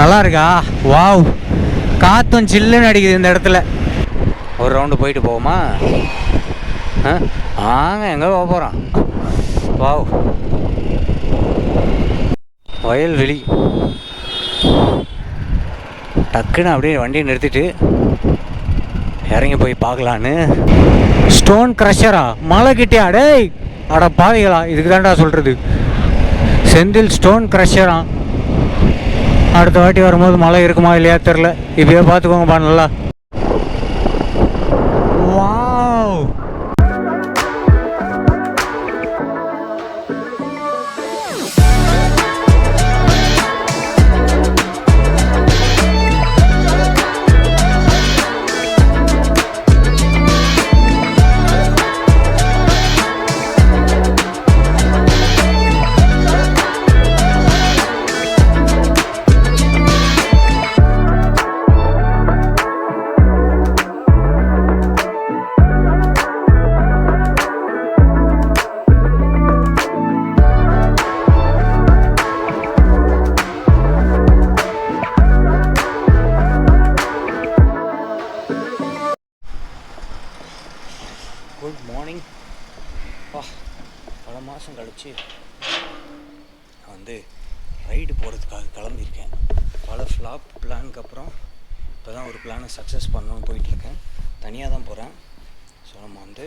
நல்லா இருக்கா? வாவ், காற்றும் சில்லுன்னு அடிக்குது இந்த இடத்துல. ஒரு ரவுண்டு போயிட்டு போவோமா? ஆங்க எங்கே போக போகிறோம்? வாவ், வயல்வெளி. டக்குன்னு அப்படியே வண்டியை நிறுத்திட்டு இறங்கி போய் பார்க்கலான்னு. ஸ்டோன் க்ரஷரா? மலை கிட்டியா? டேய் அட பாவிகளா, இதுக்கு தான்டா சொல்கிறது. செந்தில் ஸ்டோன் க்ரஷரா. அடுத்த வாட்டி வரும்போது மழை இருக்குமா இல்லையா தெரில. இப்பயே பார்த்துக்கோங்கப்பா நல்லா. Wow, good morning. பல மாதம் கழிச்சு நான் வந்து ரைடு போகிறதுக்காக கிளம்பியிருக்கேன். பல ஃப்ளாப் பிளானுக்கு அப்புறம் இப்போ தான் ஒரு பிளானை சக்ஸஸ் பண்ணணும்னு போயிட்டுருக்கேன். தனியாக தான் போகிறேன். ஸோ நம்ம வந்து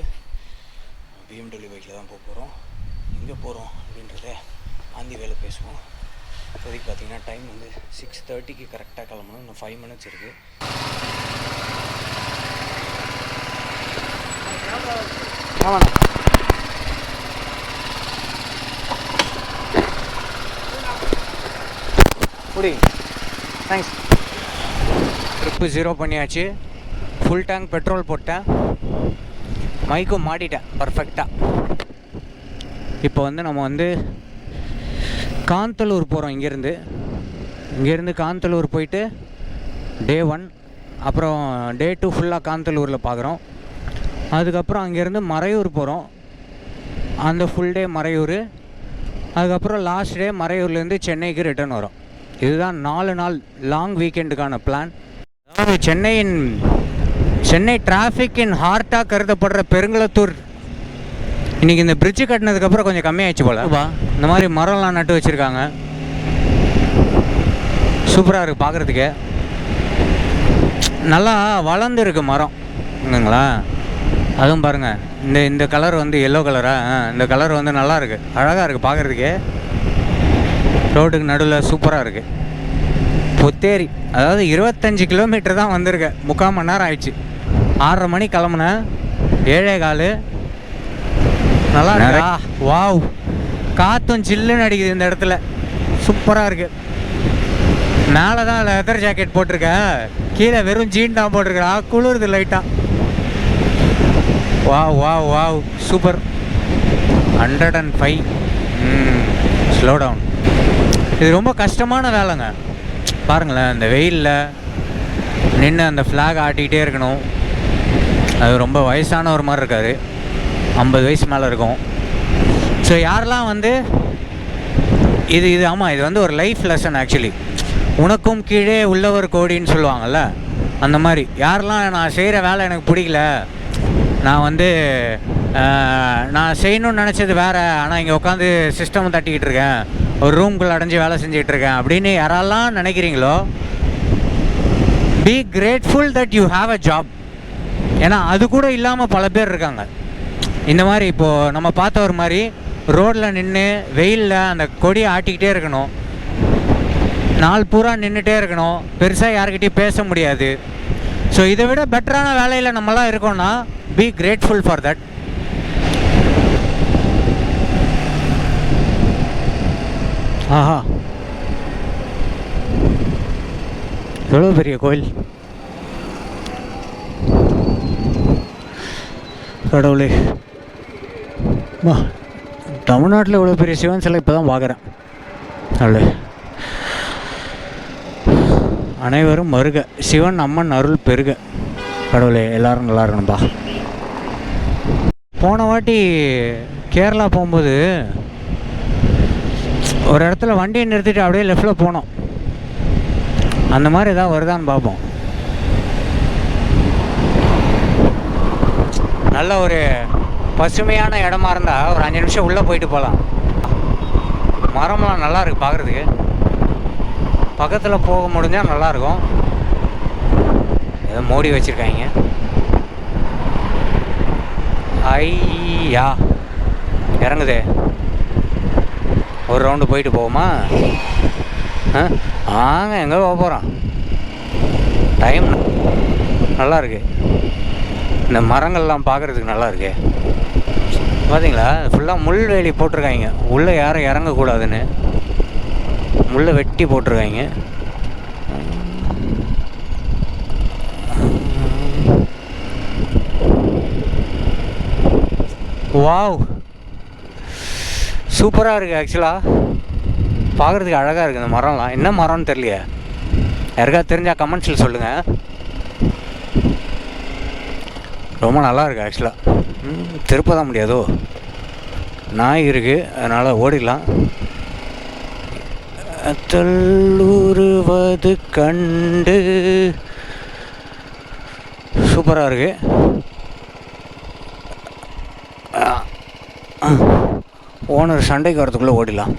BMW பைக்கில் தான் போக போகிறோம். எங்கே போகிறோம் அப்படின்றத ஆந்தி வேலை பேசுவோம். இப்போதைக்கு பார்த்திங்கன்னா டைம் வந்து 6:30க்கு கரெக்டாக கிளம்பணும். இன்னும் 5 minutes இருக்குது. ஆமாண்ணா, குடி. தேங்க்ஸ். ட்ரிப்பு 0 பண்ணியாச்சு. ஃபுல் டேங்க் பெட்ரோல் போட்டேன். மைக்கும் மாட்டிட்டேன் பர்ஃபெக்டாக. இப்போ வந்து நம்ம வந்து காந்தலூர் போகிறோம். இங்கேருந்து காந்தலூர் போயிட்டு Day 1, அப்புறம் Day 2 ஃபுல்லாக காந்தலூரில் பார்க்குறோம். அதுக்கப்புறம் அங்கேருந்து மறையூர் போகிறோம். அந்த ஃபுல் டே மறையூர். அதுக்கப்புறம் லாஸ்ட் டே மறையூர்லேருந்து சென்னைக்கு ரிட்டர்ன் வரும். இதுதான் 4 நாள் லாங் வீக்கெண்டுக்கான பிளான். அதாவது சென்னை டிராஃபிக்கின் ஹார்ட்டாக கருதப்படுற பெருங்குளத்தூர் இன்றைக்கி இந்த பிரிட்ஜு கட்டினதுக்கப்புறம் கொஞ்சம் கம்மியாகிடுச்சு போல். இந்த மாதிரி மரம்லாம் நட்டு வச்சுருக்காங்க. சூப்பராக இருக்குது பார்க்குறதுக்கு. நல்லா வளர்ந்துருக்கு மரம் இல்லைங்களா? அதுவும் பாருங்கள், இந்த கலர் வந்து எல்லோ கலராக, இந்த கலர் வந்து நல்லா இருக்குது, அழகாக இருக்குது பார்க்குறதுக்கே. ரோட்டுக்கு நடுவில் சூப்பராக இருக்குது. பொத்தேரி, அதாவது 25 கிலோமீட்டர் தான் வந்திருக்கேன். 3/4 மணி நேரம் ஆயிடுச்சு. 6:30 மணி கிளம்புனேன். 7:15. நல்லா இருக்கா? வாவ், காற்றும் சில்லுன்னு அடிக்குது இந்த இடத்துல. சூப்பராக இருக்குது. மேலே தான் லெதர் ஜாக்கெட் போட்டிருக்கேன், கீழே வெறும் ஜீன் தான் போட்டிருக்கா. குளிருது லைட்டாக. Wow wow wow, super. 105. Slow down. இது ரொம்ப கஷ்டமான வேலைங்க. பாருங்களேன், இந்த வெயிலில் நின்று அந்த ஃப்ளாக் ஆட்டிக்கிட்டே இருக்கணும். அது ரொம்ப வயசான ஒரு மாதிரி இருக்காரு. 50 வயசு மேலே இருக்கும். ஸோ யாரெல்லாம் வந்து இது ஆமாம், இது வந்து ஒரு லைஃப் லெசன் ஆக்சுவலி. உனக்கும் கீழே உள்ளவர் கோடின்னு சொல்லுவாங்கள்ல, அந்த மாதிரி. யாரெல்லாம் நான் செய்கிற வேலை எனக்கு பிடிக்கல, நான் வந்து நான் செய்யணும்னு நினச்சது வேறு, ஆனால் இங்கே உட்காந்து சிஸ்டம் தட்டிக்கிட்டு இருக்கேன், ஒரு ரூம்குள்ளே அடைஞ்சு வேலை செஞ்சுக்கிட்டு இருக்கேன் அப்படின்னு யாரெல்லாம் நினைக்கிறீங்களோ, be grateful that you have a job. ஏன்னா அது கூட இல்லாமல் பல பேர் இருக்காங்க. இந்த மாதிரி இப்போது நம்ம பார்த்த ஒரு மாதிரி ரோட்டில் நின்று வெயிலில் அந்த கொடியை ஆட்டிக்கிட்டே இருக்கணும், நாள் பூரா நின்றுட்டே இருக்கணும், பெருசாக யார்கிட்டையும் பேச முடியாது. ஸோ இதை விட பெட்டரான வேலையில் நம்மளாம் இருக்கோம்னா பி கிரேட்ஃபுல் ஃபார் தட். ஆஹா, எவ்வளோ பெரிய கோயில் கடவுளே. தமிழ்நாட்டில் இவ்வளோ பெரிய சிவன் சிலை இப்போ தான் பார்க்குறேன். அல்ல, அனைவரும் மருக, சிவன் அம்மன் அருள் பெருக. கடவுளே, எல்லோரும் நல்லா இருக்கணும்பா. போன வாட்டி கேரளா போகும்போது ஒரு இடத்துல வண்டியை நிறுத்திட்டு அப்படியே லெஃப்டில் போனோம். அந்த மாதிரி ஏதாவது வருதான்னு பார்ப்போம். நல்ல ஒரு பசுமையான இடமா இருந்தால் ஒரு 5 நிமிஷம் உள்ளே போயிட்டு போகலாம். மரம்லாம் நல்லா இருக்குது பார்க்குறதுக்கு. பக்கத்தில் போக முடிஞ்சால் நல்லாயிருக்கும். ஏதோ மூடி வச்சுருக்காங்க. ஐயா இறங்குதே. ஒரு ரவுண்டு போயிட்டு போவோமா? ஆங்க எங்கே போக போகிறோம்? டைம் நல்லா இருக்கு. இந்த மரங்கள்லாம் பார்க்குறதுக்கு நல்லா இருக்கு. பார்த்தீங்களா, ஃபுல்லாக முள்வேலி போட்டிருக்காங்க. உள்ளே யாரும் இறங்கக்கூடாதுன்னு முள்ளை வெட்டி போட்டிருக்காங்க. வாவ், சூப்பராக இருக்குது. ஆக்சுவலாக பார்க்குறதுக்கு அழகாக இருக்குது. இந்த மரம்லாம் என்ன மரம்னு தெரியலையே. யாருக்காவது தெரிஞ்சால் கமெண்ட்ஸில் சொல்லுங்கள். ரொம்ப நல்லா இருக்குது. ஆக்சுவலாக திருப்ப தான் முடியாதோ, நாய் இருக்குது, அதனால் ஓடிடலாம். தள்ளுருவது கண்டு சூப்பராக இருக்குது. ஓனர் சண்டைக்கு வரதுக்குள்ளே ஓடிடலாம்.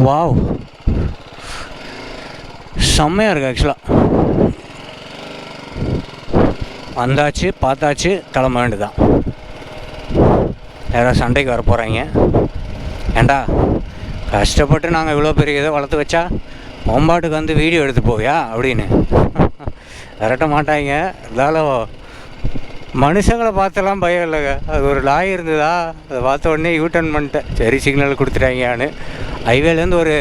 வாவ், செம்மையாக இருக்குது. ஆக்சுவலாக வந்தாச்சு, பார்த்தாச்சு, கிளம்ப வேண்டியதான். யாராவது சண்டைக்கு வர போகிறாங்க. ஏண்டா கஷ்டப்பட்டு நாங்கள் இவ்வளோ பெரிய இதை வளர்த்து வச்சா ஒம்பாட்டுக்கு வந்து வீடியோ எடுத்து போவியா அப்படின்னு விரட்ட மாட்டாங்க. இருந்தாலும் மனுஷங்களை பார்த்தெல்லாம் பயம் இல்லைங்க. அது ஒரு லாய் இருந்ததா, அதை பார்த்த உடனே யூட்டர்ன் பண்ணிட்டேன். சரி சிக்னல் கொடுத்துட்டாங்கன்னு. ஹைவேலேருந்து ஒரு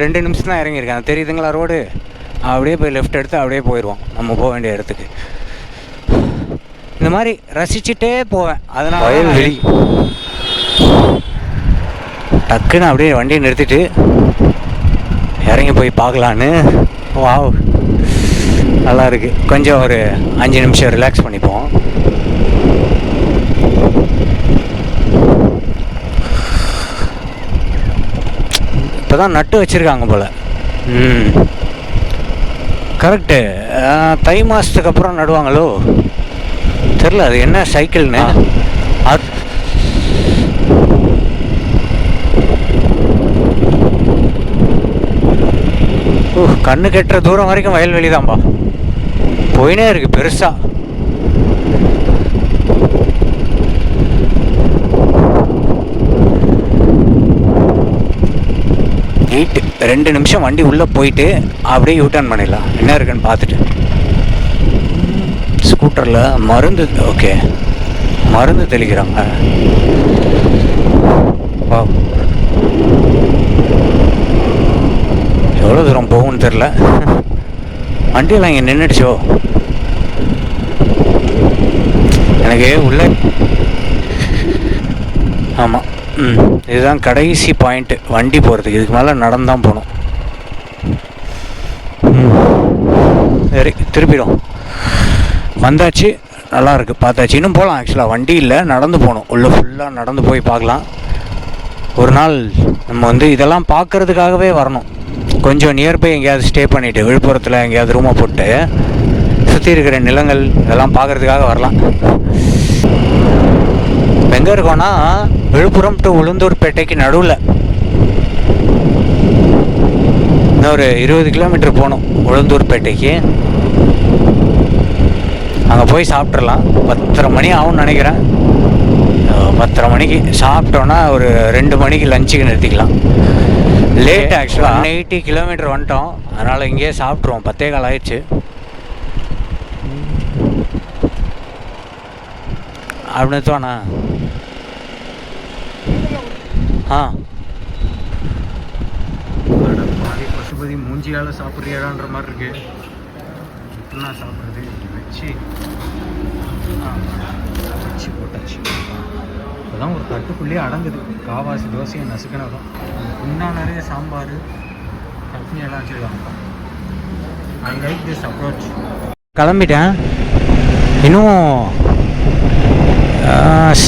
2 நிமிஷம் தான் இறங்கியிருக்கேன். தெரியுதுங்களா ரோடு? அப்படியே போய் லெஃப்ட் எடுத்து அப்படியே போயிடுவோம் நம்ம போக வேண்டிய இடத்துக்கு. இந்த மாதிரி ரசிச்சுட்டே போவேன். அதனால் வயல்வெளி டக்குன்னு அப்படியே வண்டியை நிறுத்திட்டு இறங்கி போய் பார்க்கலான்னு. வாவ், நல்லா இருக்குது. கொஞ்சம் ஒரு 5 நிமிஷம் ரிலாக்ஸ் பண்ணிப்போம். இப்போ தான் நட்டு வச்சுருக்காங்க போல். கரெக்டு. தை மாதத்துக்கு அப்புறம் நடுவாங்களோ தெரில. அது என்ன சைக்கிள்னு அது கண்ணு கெட்டுற தூரம் வரைக்கும் வயல்வெளி தான்ப்பா. போயினே இருக்குது பெருசாக. வெயிட்டு 2 நிமிஷம் வண்டி உள்ளே போயிட்டு அப்படியே யூட்டர்ன் பண்ணிடலாம். என்ன இருக்குன்னு பார்த்துட்டு. ஸ்கூட்டரில் மருந்து, ஓகே, மருந்து தெளிக்கிறாங்க. வா, எவ்வளோ தூரம் போகும்னு தெரில. வண்டியெல்லாம் இங்கே நின்றுடுச்சோ. எனக்கு உள்ள ஆமாம், இதுதான் கடைசி பாயிண்ட்டு வண்டி போகிறதுக்கு. இதுக்கு மேலே நடந்தான் போகணும். சரி, திருப்பிடும். வந்தாச்சு, நல்லாயிருக்கு, பார்த்தாச்சு. இன்னும் போகலாம். ஆக்சுவலாக வண்டி இல்லை, நடந்து போகணும். உள்ளே ஃபுல்லாக நடந்து போய் பார்க்கலாம். ஒரு நாள் நம்ம வந்து இதெல்லாம் பார்க்குறதுக்காகவே வரணும். கொஞ்சம் நியர்பை எங்கேயாவது ஸ்டே பண்ணிவிட்டு, விழுப்புரத்தில் எங்கேயாவது ரூமை போட்டு சுற்றி இருக்கிற நிலங்கள் இதெல்லாம் பார்க்குறதுக்காக வரலாம். எங்கே இருக்கோன்னா விழுப்புரம் டு உளுந்தூர்பேட்டைக்கு நடுவில். இன்னும் ஒரு 20 கிலோமீட்டர் போகணும் உளுந்தூர்பேட்டைக்கு. அங்கே போய் சாப்பிட்றலாம். 10:30 மணி ஆகும்னு நினைக்கிறேன். 10:30 மணிக்கு சாப்பிட்டோன்னா ஒரு 2 மணிக்கு லஞ்சுக்கு நிறுத்திக்கலாம். லேட் ஆக்சுவலாக 180 கிலோமீட்டர் வந்துட்டோம். அதனால் இங்கேயே சாப்பிட்ருவோம். 10:15 ஆயிடுச்சு. அப்படின்னு தோணா. பசுபதி மூஞ்சியால் சாப்பிட்றியாடான்ற மாதிரி இருக்கு. என்ன சாப்பிட்றது? வச்சு போட்டாச்சு. இப்போதான் ஒரு தட்டுக்குள்ளேயே அடங்குது. காவாசி தோசையை நசுக்கினதும் இன்னும் நிறைய சாம்பார் சட்னி எல்லாம் வச்சுருக்காங்க. I like this approach. கிளம்பிட்டேன். இன்னும்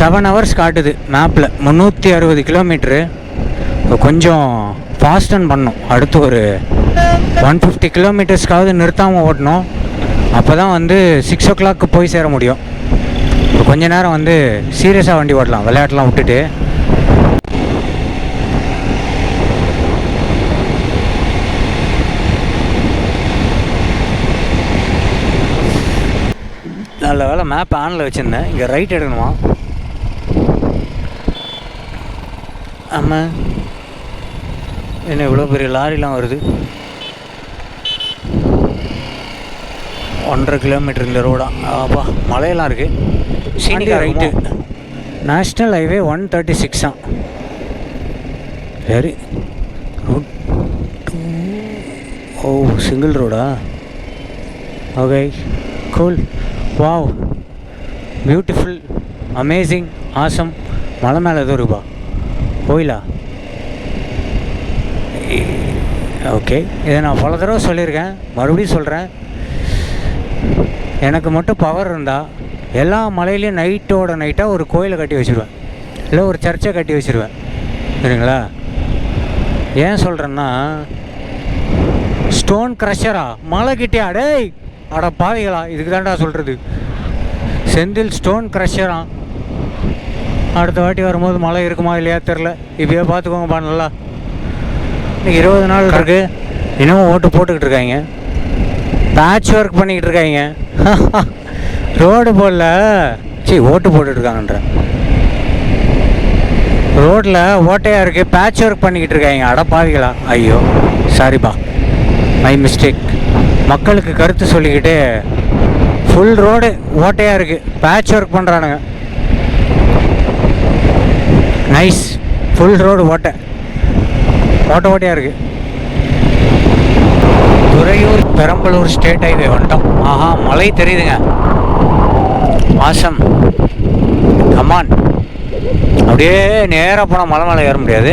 7 ஹவர்ஸ் காட்டுது மேப்பில். 360 கிலோமீட்ரு. கொஞ்சம் ஃபாஸ்டன் பண்ணணும். அடுத்து ஒரு 150 கிலோமீட்டர்ஸ்க்காவது நிறுத்தாமல் ஓட்டணும். அப்போ தான் வந்து 6 o'clock போய் சேர முடியும். கொஞ்ச நேரம் வந்து சீரியஸாக வண்டி ஓட்டலாம், விளையாட்டுலாம் விட்டுட்டு. நல்ல வேலை மேப் ஆனில் வச்சுருந்தேன். இங்கே ரைட் எடுக்கணுமா? ஆமாம், என்ன இவ்வளோ பெரிய லாரிலாம் வருது. 1.5 கிலோமீட்டர் இந்த ரோடா? அப்பா, மலையெல்லாம் இருக்குது. சீனிக்கா ரைட்டு. நேஷ்னல் ஹைவே 136 தான். சரி, ரோட். ஓ, சிங்கிள் ரோடா? Okay, cool. Wow, beautiful, amazing, awesome. மலை மேலே ஏதோ இருக்குப்பா, கோயிலா? ஓகே, இதை நான் பல தடவை சொல்லியிருக்கேன், மறுபடியும் சொல்கிறேன். எனக்கு மட்டும் பவர் இருந்தால் எல்லா மலையிலையும் நைட்டோட நைட்டாக ஒரு கோயிலை கட்டி வச்சுருவேன், இல்லை ஒரு சர்ச்சை கட்டி வச்சுருவேன். சரிங்களா? ஏன் சொல்கிறேன்னா, ஸ்டோன் க்ரஷரா மலை கிட்டே டேய், அட பாவிகளா, இதுக்கு தான்டா சொல்கிறது. செந்தில் ஸ்டோன் க்ரஷரா. அடுத்த வாட்டி வரும்போது மழை இருக்குமா இல்லையா தெரில. இப்போயே பார்த்துக்கோங்கப்பா. நல்லா இன்றைக்கி 20 நாள் இருக்குது, இன்னமும் ஓட்டு போட்டுக்கிட்டு இருக்காங்க, பேட்ச் ஒர்க் பண்ணிக்கிட்டு இருக்காங்க. ரோடு போடல, ஓட்டு போட்டுட்ருக்காங்கன்ற. ரோட்டில் ஓட்டையாக இருக்குது, பேட்ச் ஒர்க் பண்ணிக்கிட்டு இருக்காங்க. அட பாவிகளா. ஐயோ, சாரிப்பா, மை மிஸ்டேக். மக்களுக்கு கருத்து சொல்லிக்கிட்டு ஃபுல் ரோடு ஓட்டையாக இருக்குது, பேட்ச் ஒர்க் பண்ணுறானுங்க. நைஸ், ஃபுல் ரோடு ஓட்டையாக இருக்குது. துறையூர் பெரம்பலூர் ஸ்டேட் ஹைவே வந்துட்டோம். ஆஹா, மலை தெரியுதுங்க. மாசம் கமான். அப்படியே நேராக போனால் மலை மேலே ஏற முடியாது,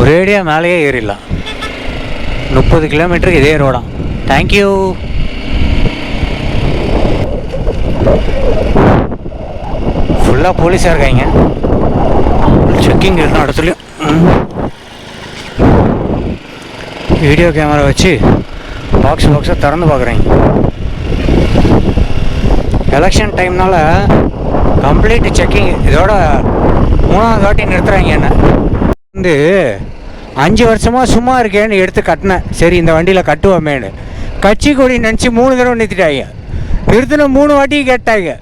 ஒரேடியாக மேலேயே ஏறிடலாம். 30 கிலோமீட்டருக்கு இதே ரோடா. தேங்க்யூ. ஃபுல்லாக போலீஸாக இருக்காங்க, செக்கிங் இருக்கும் இடத்துலையும். வீடியோ கேமரா வச்சு பாக்ஸை திறந்து பார்க்குறேங்க. எலெக்ஷன் டைம்னால கம்ப்ளீட் செக்கிங். இதோட 3ஆவது வாட்டி நிறுத்துகிறாங்க. என்ன வந்து 5 வருஷமாக சும்மா இருக்கேன்னு எடுத்து கட்டினேன். சரி, இந்த வண்டியில் கட்டுவோமேனு கட்சி கொடி நினச்சி 3 தடவை நிறுத்திட்டாங்க. நிறுத்தின 3 வாட்டி கேட்டாங்க,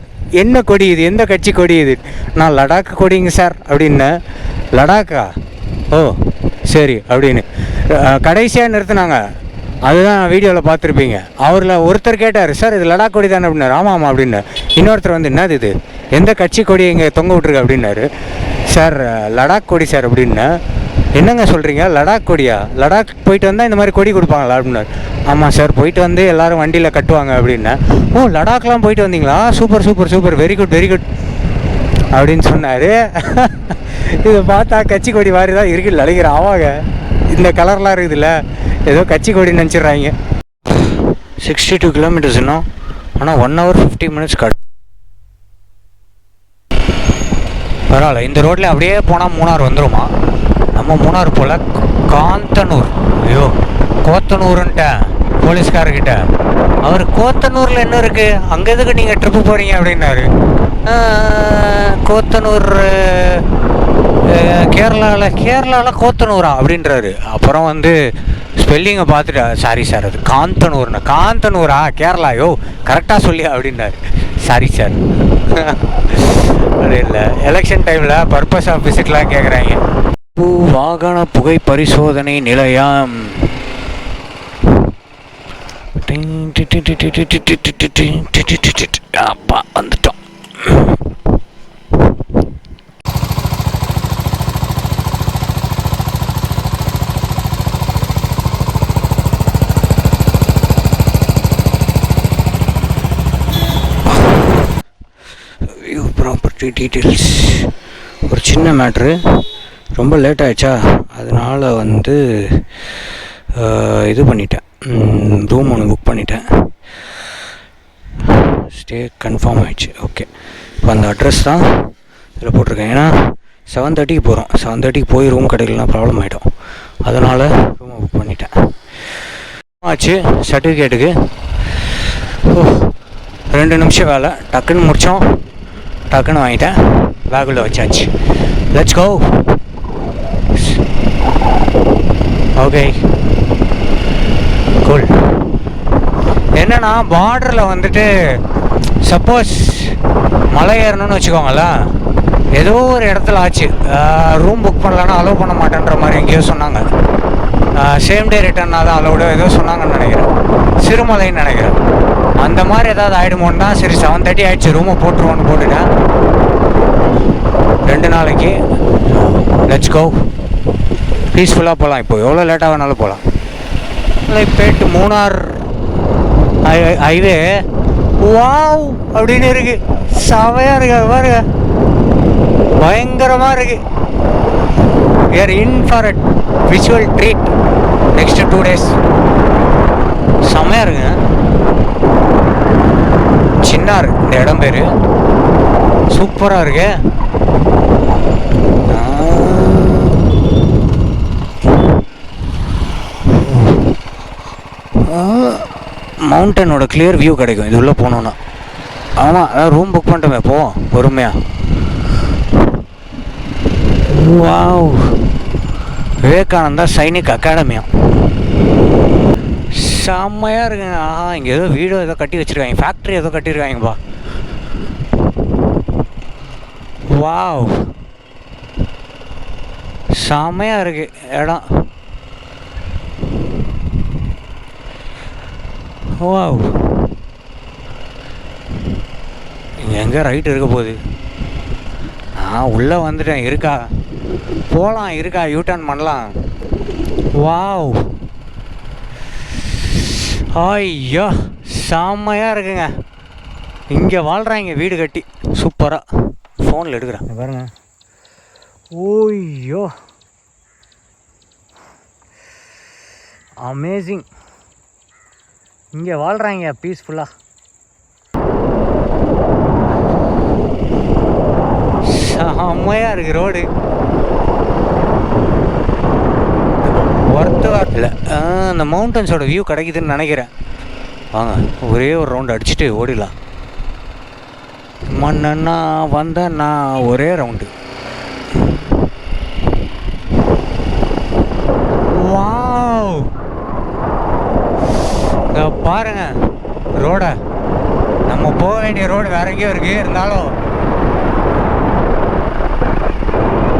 என்ன கொடி இது, எந்த கட்சி கொடி இது? நான் லடாக் கொடிங்க சார் அப்படின்னு. லடாக்கா? ஓ சரி அப்படின்னு கடைசியாக நிறுத்தினாங்க. அதுதான் வீடியோவில் பார்த்துருப்பீங்க. அவரில் ஒருத்தர் கேட்டார், சார் இது லடாக் கொடி தானே அப்படின்னாரு. ஆமாம் அப்படின்னு. இன்னொருத்தர் வந்து, என்னது இது, எந்த கட்சி கொடி இங்கே தொங்க விட்ருக்கு அப்படின்னாரு. சார் லடாக் கொடி சார் அப்படின்னு. என்னங்க சொல்கிறீங்க, லடாக் கொடியா? லடாக் போயிட்டு வந்தால் இந்த மாதிரி கொடி கொடுப்பாங்களா அப்படின்னாரு. ஆமாம் சார், போயிட்டு வந்து எல்லோரும் வண்டியில் கட்டுவாங்க அப்படின்னா. ஓ, லடாக்லாம் போயிட்டு வந்தீங்களா? Super super super, very good very good அப்படின்னு சொன்னார். இதை பார்த்தா கட்சி கொடி மாதிரி தான் இருக்குது நினைக்கிற. ஆவாங்க, இந்த கலர்லாம் இருக்குதுல்ல, ஏதோ கட்சி கொடி நினச்சிட்றாங்க. 62 கிலோமீட்டர்ஸ் இன்னும், ஆனால் 1 hour 50 minutes பரவாயில்ல. இந்த ரோட்டில் அப்படியே போனால் மூணார் வந்துடுமா? நம்ம மூணார் போல் காந்தனூர். ஐயோ, கோத்தனூருன்ட்டேன் போலீஸ்காரர்கிட்ட. அவர் கோத்தனூரில் என்ன இருக்குது, அங்கே எதுக்கு நீங்கள் ட்ரிப்பு போகிறீங்க அப்படின்னாரு. கோத்தனூர் கேரளாவில் கோத்தனூரா அப்படின்றாரு. அப்புறம் வந்து ஸ்பெல்லிங்கை பார்த்துட்டு, சாரி சார் அது காந்தனூர்னு. காந்தனூரா கேரளா? யோ கரெக்டாக சொல்லி அப்படின்னாரு. Sorry sir. அது இல்லை, எலெக்ஷன் டைமில் பர்பஸ் ஆஃப் விசிட்லாம் கேட்குறாங்க. வாகன புகை பரிசோதனை நிலையம். அப்பா வந்துட்டோம். Property details. ஒரு சின்ன மேட்ரு, ரொம்ப லேட் ஆகிடுச்சா, அதனால் வந்து இது பண்ணிட்டேன், ரூம் ஒன்று புக் பண்ணிட்டேன். ஸ்டே கன்ஃபார்ம் ஆகிடுச்சு. ஓகே, இப்போ அந்த அட்ரஸ் தான் இதில் போட்டிருக்கேன். ஏன்னா 7:30க்கு போகிறோம். 7:30க்கு போய் ரூம் கிடைக்கலனா ப்ராப்ளம் ஆகிடும். அதனால் ரூமை புக் பண்ணிட்டேன். ஆச்சு சர்டிஃபிகேட்டுக்கு 2 நிமிஷம் வேலை, டக்குன்னு முடித்தோம், டக்குன்னு வாங்கிட்டேன், பேக்குள்ளே வச்சாச்சு. Let's go. Okay cool. என்னன்னா பார்டரில் வந்துட்டு சப்போஸ் மலை ஏறணும்னு வச்சுக்கோங்களேன், ஏதோ ஒரு இடத்துல ஆச்சு ரூம் புக் பண்ணலன்னா அலோவ் பண்ண மாட்டேன்ற மாதிரி எங்கேயோ சொன்னாங்க. சேம் டே ரிட்டர்னா தான் அலோடு ஏதோ சொன்னாங்கன்னு நினைக்கிறேன், சிறுமலைன்னு நினைக்கிறேன். அந்த மாதிரி ஏதாவது ஆகிடுமோன்னு தான் சரி 7:30 ஆகிடுச்சு ரூமை போட்டுருவோன்னு போட்டுட்டேன். 2 நாளைக்கு. Let's go. பீஸ்ஃபுல்லாக போகலாம். இப்போ எவ்வளோ லேட்டாக வேணாலும் போகலாம். லைக் போயிட்டு மூணார் ஹைவே வாவ் அப்படின்னு இருக்கு, செவையாக இருக்கு பாருங்க, பயங்கரமாக இருக்கு. we are in for a visual treat next 2 days. செமையாக இருக்குங்க. சின்னார் இந்த இடம் பேர், சூப்பராக இருக்கு. மவுண்டனோட கிளியர் வியூ கிடைக்கும் இது உள்ளே போனோன்னா. ஆமாம், அதான் ரூம் புக் பண்ணிட்டோமே, போவோம் பொறுமையாக. வாவ், விவேகானந்தா சைனிக் அகாடமியா, செம்மையாக இருக்குங்க. ஆஹா, இங்கே ஏதோ வீடு ஏதோ கட்டி வச்சுருக்காங்க, ஃபேக்ட்ரி ஏதோ கட்டியிருக்காங்கப்பா. வாவ், செம்மையாக இருக்கு இடம். வாவ், இங்கே எங்கே ரைட் இருக்க போகுது? நான் உள்ளே வந்துட்டேன். இருக்கா, போகலாம், இருக்கா, யூட்டர்ன் பண்ணலாம். வாவ், ஐயோ செம்மையாக இருக்குங்க. இங்கே வாழ்கிறாங்க வீடு கட்டி சூப்பராக. ஃபோனில் எடுக்கிறேன் பாருங்க. ஓய்யோ அமேசிங். இங்கே வாழ்கிறாங்க பீஸ்ஃபுல்லாக. செம்மையாக இருக்குது ரோடு. ஒர்த்து இல்லை, அந்த மவுண்டன்ஸோட வியூ கிடைக்குதுன்னு நினைக்கிறேன். வாங்க ஒரே ஒரு ரவுண்டு அடிச்சுட்டு ஓடிடலாம். மண்ணா வந்தேன்னா ஒரே ரவுண்டு. வாவ், பாருங்க ரோட. நம்ம போக வேண்டிய ரோடு வேற எங்கேயோ இருக்கு, இருந்தாலும்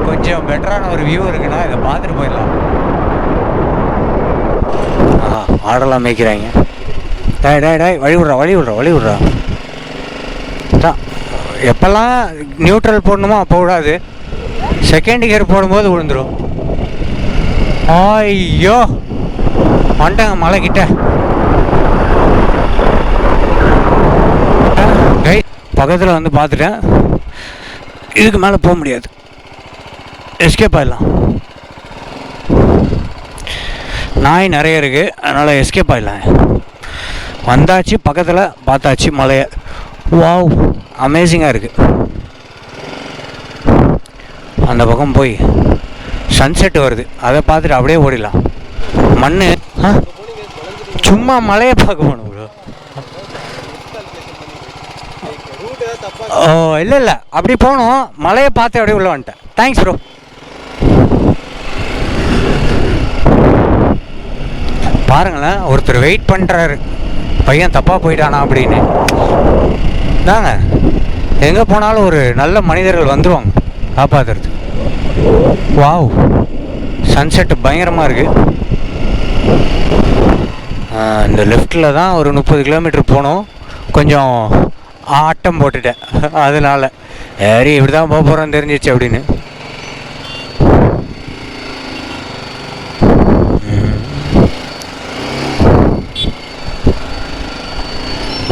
கொஞ்சம் பெட்டரான ஒரு வியூ இருக்குன்னா இதை பார்த்துட்டு போயிடலாம். ஆடெல்லாம் மேய்க்கிறாங்க. டாய் வழி விட்றா. எப்பெல்லாம் நியூட்ரல் போடணுமோ அப்போ விடாது, செகண்ட் கியர் போடும்போது விழுந்துடும். ஐயோ வந்துட்டாங்க மலை கிட்ட. பக்கத்தில் வந்து பார்த்துட்டேன், இதுக்கு மேலே போக முடியாது, எஸ்கேப் ஆகிடலாம். நாய் நிறைய இருக்குது, அதனால் எஸ்கேப் ஆகிடலாம். வந்தாச்சு, பக்கத்தில் பார்த்தாச்சு மலையை. வாவ், அமேசிங்காக இருக்குது. அந்த பக்கம் போய் சன்செட் வருது, அதை பார்த்துட்டு அப்படியே ஓடிடலாம். மண் சும்மா மலையை பார்க்க போகணும் ப்ரோ. ஓ இல்லை அப்படி போகணும், மலையை பார்த்து அப்படியே உள்ள வந்துட்டேன். Thanks bro. பாருங்களேன், ஒருத்தர் வெயிட் பண்ணுறாரு, பையன் தப்பாக போயிட்டானா அப்படின்னு. தாங்க எங்கே போனாலும் ஒரு நல்ல மனிதர்கள் வந்துடுவாங்க காப்பாற்றுறது. வாவ், சன்செட்டு பயங்கரமாக இருக்குது. இந்த லெஃப்டில் தான் ஒரு 30 கிலோமீட்டர் போகணும். கொஞ்சம் ஆட்டம் போட்டுட்டேன், அதனால் சரி இப்படி தான் போக போகிறோன்னு தெரிஞ்சிச்சு அப்படின்னு.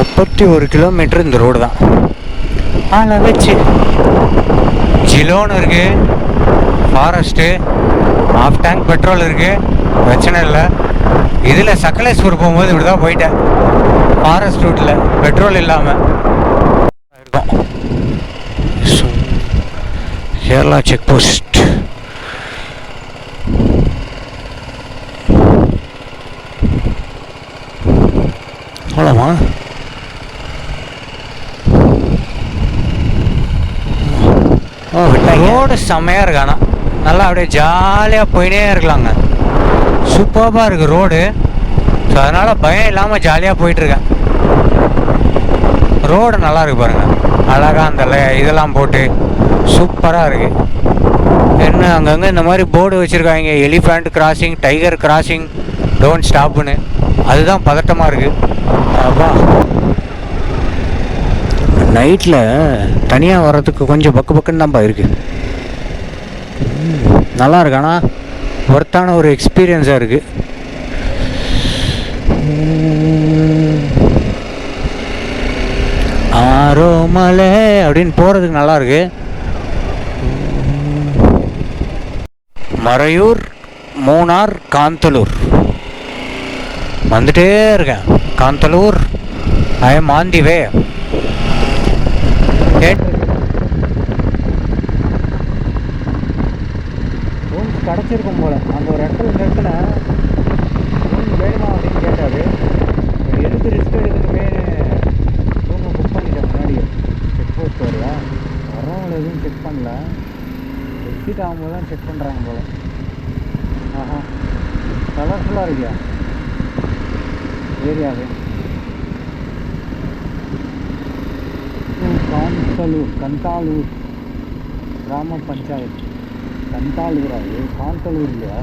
31 கிலோமீட்டர் இந்த ரோடு தான். ஆனால் வச்சு ஜிலோன்னு இருக்குது, ஃபாரஸ்ட்டு, ஆஃப் டேங்க் பெட்ரோல் இருக்குது, பிரச்சனை இல்லை. இதில் சக்கலேஸ்பூர் போகும்போது இப்படி தான் போயிட்டேன், ஃபாரஸ்ட் ரூட்டில் பெட்ரோல் இல்லாமல் இருக்கும். Kerala check post. அவ்வளோமா? ஓ விட்டாங்க. ரோடு செம்மையாக இருக்கு. ஆனால் நல்லா அப்படியே ஜாலியாக போயினே இருக்கலாங்க. சூப்பராக இருக்குது ரோடு. ஸோ அதனால் பயம் இல்லாமல் ஜாலியாக போயிட்டுருக்கேன். ரோடு நல்லா இருக்கு பாருங்கள். அழகாக அந்த இதெல்லாம் போட்டு சூப்பராக இருக்குது. என்ன அங்கங்கே இந்த மாதிரி போர்டு வச்சுருக்காங்க, elephant crossing, tiger crossing, don't ஸ்டாப்புன்னு. அதுதான் பதட்டமாக இருக்குது. அப்பா நைட்டில் தனியாக வர்றதுக்கு கொஞ்சம் பக்கு பக்குன்னு தான்ப்பா இருக்குது. நல்லா இருக்கு. ஆனால் ஒர்த்தான ஒரு எக்ஸ்பீரியன்ஸாக இருக்குது. ஆரோமலை அப்படின்னு போகிறதுக்கு நல்லாயிருக்கு. மறையூர், மூணார், காந்தலூர் வந்துட்டே இருக்கேன். Kanthalloor, I am on the way. Rooms கிடச்சிருக்கும் போல். அந்த ஒரு இடத்துல நிறுத்தின ரூம் வேணுமா அப்படின்னு கேட்டார். எதுக்கு ரிஸ்க் எடுக்குதுமே ரூமை புக் பண்ணிட்டேன். முன்னாடியே செக் போஸ்ட் வருவா, வரவங்களை எதுவும் செக் பண்ணல. எக்ஸிட் ஆகும்போது தான் செக் பண்ணுறாங்க போல். ஆஹா, கலர்ஃபுல்லாக இருக்கியா ஏரியாவே. கந்தாலூர் கிராம பஞ்சாயத்து. கந்தாலூர், அது காந்தலூர் இல்லையா?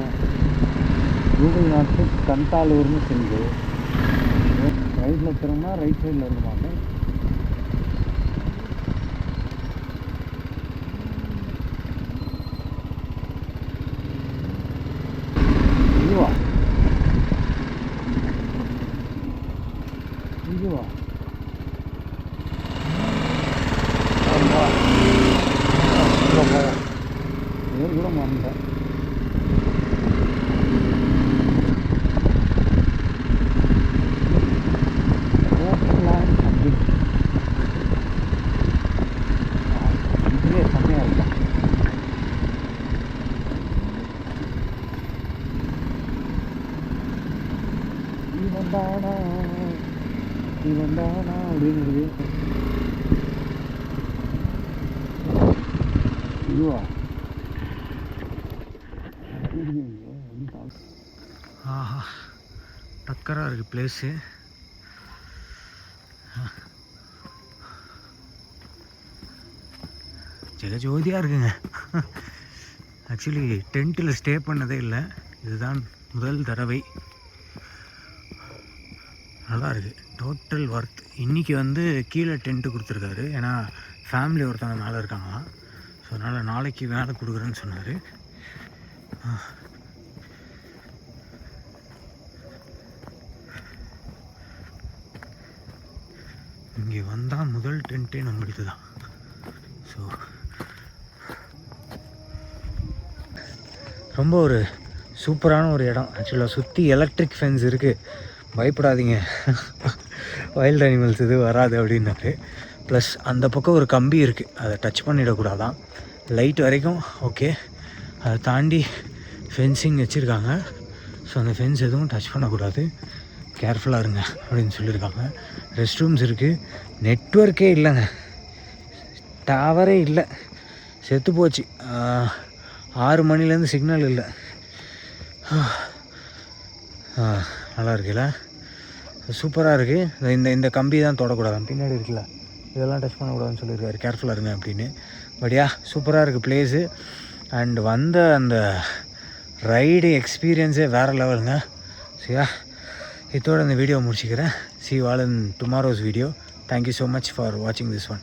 கூகுள் மேப்ஸு கந்தாலூர்னு செஞ்சு ரைட்டில் திரும்பினா ரைட் சைடில் இருக்குமாங்க. இதுவா இதுவா கூட மறந்தேன். இதுவே செம்மையாக இருக்கும். இவன்தானா இவன்தானா அப்படின்னு இருக்குது. இதுவா? ஆஹா, டக்கராக இருக்குது பிளேஸு. ஜெகஜோதியாக இருக்குங்க. ஆக்சுவலி டென்ட்டில் ஸ்டே பண்ணதே இல்லை, இதுதான் முதல் தடவை. நல்லா இருக்குது, டோட்டல் ஒர்த். இன்றைக்கி வந்து கீழே டென்ட்டு கொடுத்துருக்காரு, ஏன்னா ஃபேமிலி ஒருத்தவங்க மேலே இருக்காங்களாம். ஸோ அதனால் நாளைக்கு வேலை கொடுக்குறேன்னு சொன்னார். இங்கே வந்தால் முதல் டென்ட்டே நம்மளுக்கு தான். ஸோ ரொம்ப ஒரு சூப்பரான ஒரு இடம். ஆக்சுவலாக சுற்றி எலக்ட்ரிக் ஃபென்ஸ் இருக்குது, பயப்படாதீங்க, வைல்டு அனிமல்ஸ் இது வராது அப்படின்னாரு. ப்ளஸ் அந்த பக்கம் ஒரு கம்பி இருக்குது, அதை டச் பண்ணிடக்கூடாதான். லைட் வரைக்கும் ஓகே, அதை தாண்டி ஃபென்சிங் வச்சுருக்காங்க. ஸோ அந்த ஃபென்ஸ் எதுவும் டச் பண்ணக்கூடாது, கேர்ஃபுல்லாக இருங்க அப்படின்னு சொல்லியிருக்காங்க. ரெஸ்ட் ரூம்ஸ் இருக்குது. நெட்வொர்க்கே இல்லைங்க, டவரே இல்லை, செத்து போச்சு. 6 மணிலேருந்து சிக்னல் இல்லை. நல்லா இருக்குல்ல, சூப்பராக இருக்குது. இந்த கம்பி தான் தொடக்கூடாது, பின்னாடி இருக்குல்ல, இதெல்லாம் டச் பண்ணக்கூடாதுன்னு சொல்லியிருக்காரு, கேர்ஃபுல்லாக இருங்க அப்படின்னு. பட் சூப்பராக இருக்குது பிளேஸு. அண்ட் வந்த அந்த ரைடு எக்ஸ்பீரியன்ஸே வேறு லெவலுங்க. சரியா, இதோட இந்த வீடியோ முடிச்சுக்கிறேன். See you all in tomorrow's video. Thank you so much for watching this one.